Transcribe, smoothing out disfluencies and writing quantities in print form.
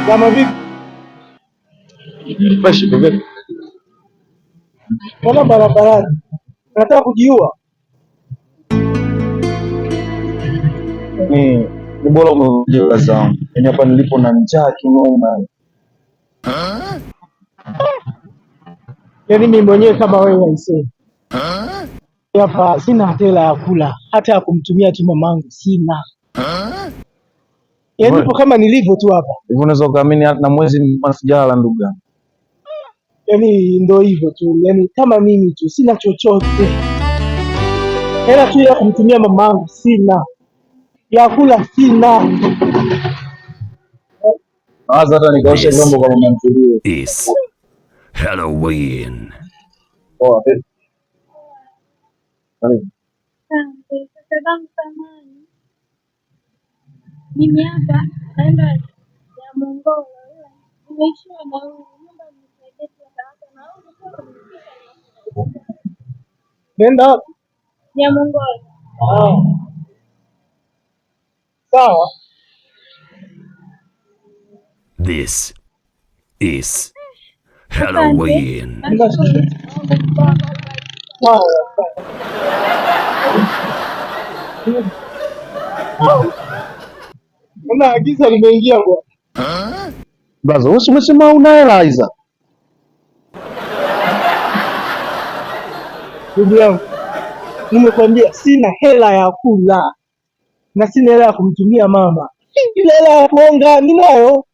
Kama vipi? Fresh vipi? Mbona barabarani? Nataka kujiua. Ni bora umekuja kazi zangu. Yaani hapa nilipo na njaa kinoma. Yaani mimi mwenyewe kama wewe aisee. Hapa sina hela ya kula, hata ya kumtumia tu mamangu sina. Yaani nipo kama nilivyo tu hapa. Hivyo unaweza kuamini na mwezi masijala ndugu yangu. Yaani ndio hivyo tu. Yaani kama mimi tu sina chochote. Hela tu ya kumtumia mamangu sina. Ya kula sina. Hata nikaosha vyombo kwa mama mtulie. Is Halloween. Poa vipi? Karibu. Mimi hapa naenda ya Mongolo. Nimeishiwa na nyumba nisaidie na Nenda ya Mongolo. Sawa. This is Halloween. Mbona giza limeingia kwa? Blaza, wewe umesema una hela hizo? Ndugu yangu, nimekwambia sina hela ya kula na sina hela ya kumtumia mama. Ile hela ya kuonga ninayo.